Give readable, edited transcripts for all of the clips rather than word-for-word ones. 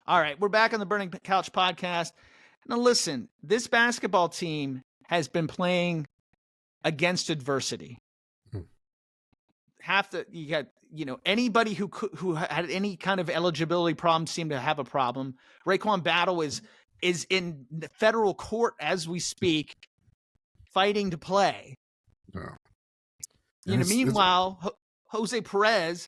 All right, we're back on the Burning Couch podcast. Now, listen, this basketball team has been playing against adversity. You got, anybody who had any kind of eligibility problem seemed to have a problem. Raekwon Battle is in the federal court as we speak, fighting to play. Yeah. Meanwhile, Jose Perez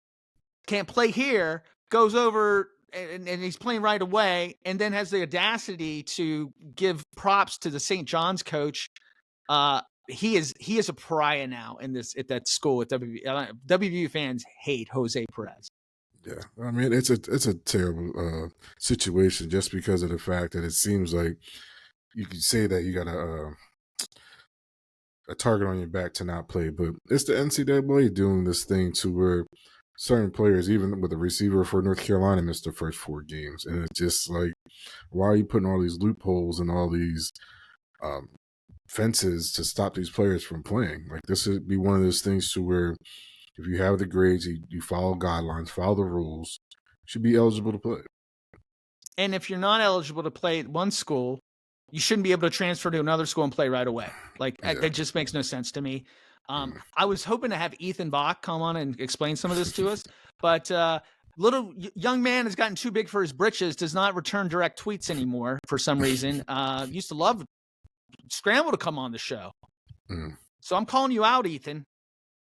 can't play here, goes over and he's playing right away, and then has the audacity to give props to the St. John's coach. He is a pariah now at that school at WVU. WVU fans hate Jose Perez. Yeah, I mean it's a terrible situation just because of the fact that it seems like you could say that you got a target on your back to not play, but it's the NCAA doing this thing to where certain players, even with a receiver for North Carolina, missed the first 4 games, and it's just like, why are you putting all these loopholes and all these fences to stop these players from playing? Like, this would be one of those things to where if you have the grades, you follow guidelines, follow the rules, you should be eligible to play. And if you're not eligible to play at one school, you shouldn't be able to transfer to another school and play right away. Like, that just makes no sense to me. I was hoping to have Ethan Bach come on and explain some of this to us, but little young man has gotten too big for his britches, does not return direct tweets anymore for some reason. Used to love Scramble to come on the show. So I'm calling you out, Ethan.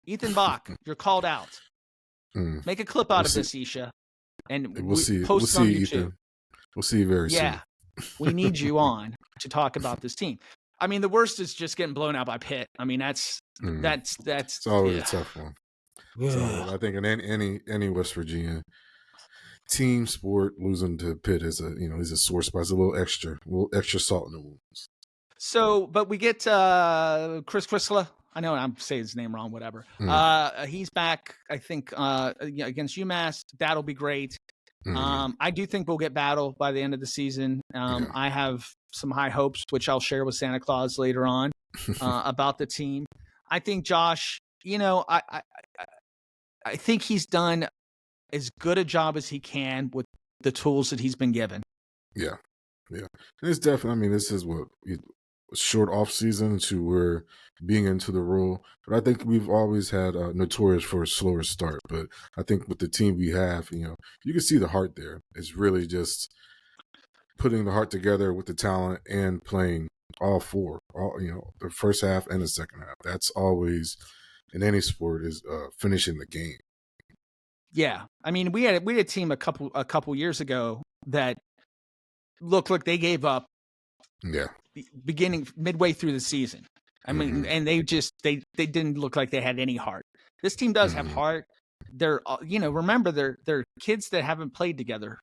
Ethan Bach, you're called out. Make a clip out of this, Isha, and we'll see. Post it on YouTube. Ethan. We'll see you very soon. Yeah, we need you on to talk about this team. I mean, the worst is just getting blown out by Pitt. I mean, that's it's always a tough one. So I think in any West Virginia team sport, losing to Pitt is a sore spot. It's a little extra salt in the wounds. So, but we get Chris Crisla. I know I'm saying his name wrong. Whatever. He's back. I think against UMass. That'll be great. I do think we'll get Battle by the end of the season. I have some high hopes, which I'll share with Santa Claus later on about the team. I think Josh, I think he's done as good a job as he can with the tools that he's been given. Yeah. And it's definitely, I mean, this is short off season to where being into the role, but I think we've always had notorious for a slower start. But I think with the team we have, you can see the heart there. It's really just putting the heart together with the talent and playing all 4, the first half and the second half. That's always in any sport is finishing the game. Yeah, I mean, we had a team a couple years ago that looked like they gave up. Yeah. Midway through the season. I mean, and they didn't look like they had any heart. This team does have heart. They're, remember they're kids that haven't played together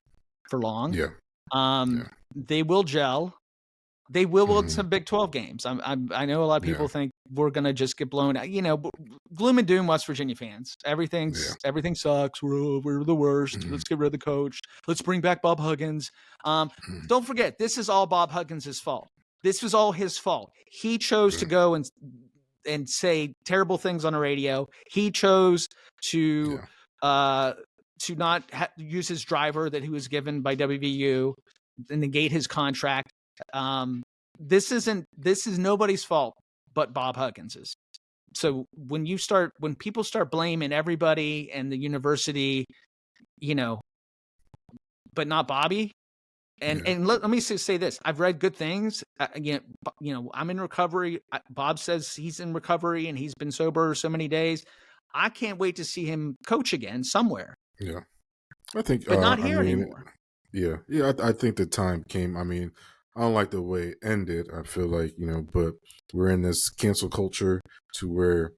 for long. Yeah. They will gel. They will win some Big 12 games. I know a lot of people think we're gonna just get blown out. Gloom and doom, West Virginia fans. Everything sucks. We're the worst. Let's get rid of the coach. Let's bring back Bob Huggins. Don't forget, this is all Bob Huggins' fault. This was all his fault. He chose to go and say terrible things on the radio. He chose to not use his driver that he was given by WVU and negate his contract. This is nobody's fault but Bob Huggins's. So when people start blaming everybody and the university, but not Bobby. And let me say this. I've read good things. Again, I'm in recovery. Bob says he's in recovery and he's been sober so many days. I can't wait to see him coach again somewhere. Yeah. I think, but not here anymore. Yeah. I think the time came. I mean, I don't like the way it ended. I feel like, but we're in this cancel culture to where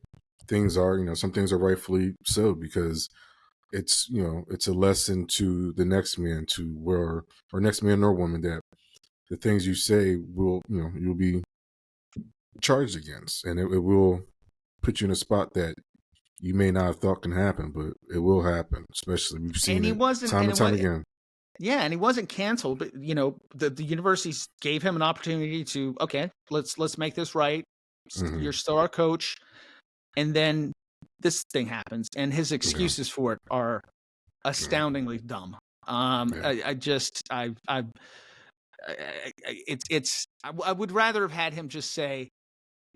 things are, some things are rightfully so because it's, it's a lesson to the next man or next man or woman that the things you say will, you'll be charged against, and it will put you in a spot that you may not have thought can happen, but it will happen. Especially we've seen time and time again. Yeah, and he wasn't canceled, but the universities gave him an opportunity to let's make this right. You're still our coach, and then this thing happens, and his excuses for it are astoundingly dumb. Yeah. I would rather have had him just say,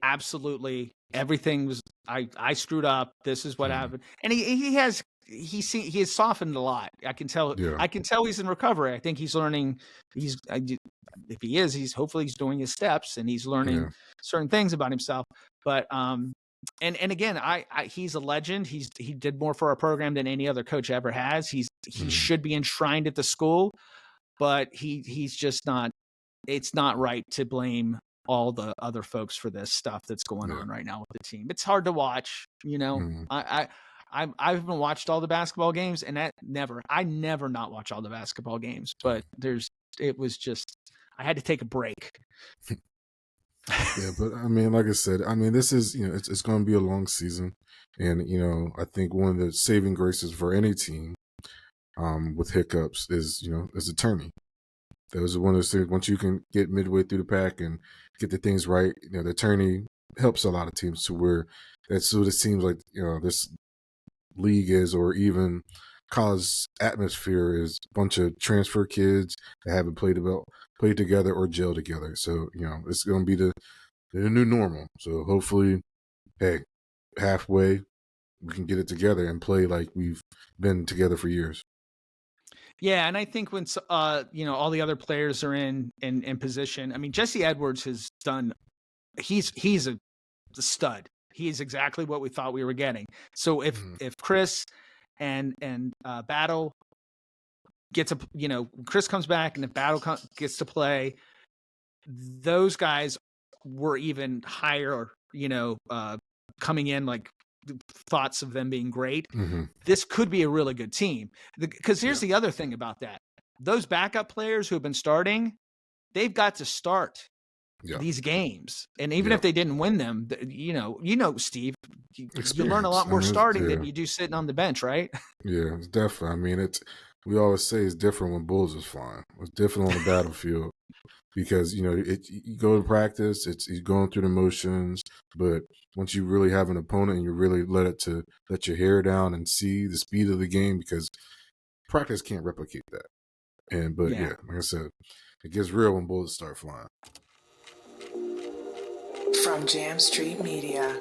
absolutely, everything was, I screwed up. This is what Mhm. happened. And he has softened a lot. I can tell Yeah. he's in recovery. I think he's learning. If he is, hopefully he's doing his steps and he's learning Yeah. certain things about himself. But and again, he's a legend. He did more for our program than any other coach ever has. He Mhm. should be enshrined at the school, but he's just not. It's not right to blame all the other folks for this stuff that's going Yeah. on right now with the team. It's hard to watch, you know. Mhm. I haven't watched all the basketball games, and I never not watch all the basketball games. But it was just, I had to take a break. Yeah, but I mean, like I said, I mean, this is, it's going to be a long season, and I think one of the saving graces for any team, with hiccups is is attorney. Those are one of those things. Once you can get midway through the pack and get the things right, the attorney helps a lot of teams to where that's what it seems like. This league is, or even college atmosphere is a bunch of transfer kids that haven't played together or gel together. So it's going to be the new normal. So hopefully, hey, halfway we can get it together and play like we've been together for years. Yeah, and I think when all the other players are in position. I mean, Jesse Edwards has done. He's a stud. He is exactly what we thought we were getting. So if Chris and Battle gets Chris comes back and if Battle gets to play, those guys were even higher. Coming in, like, thoughts of them being great. Mm-hmm. This could be a really good team. Because here's the other thing about that: those backup players who have been starting, they've got to start these games, and even if they didn't win them, Steve, you learn a lot more starting than you do sitting on the bench, right? Yeah, it's definitely. I mean, we always say it's different when bulls is flying. It's different on the battlefield because you go to practice, you're going through the motions, but once you really have an opponent and you really let your hair down and see the speed of the game, because practice can't replicate that. But Yeah. like I said, it gets real when bullets start flying. From Jam Street Media.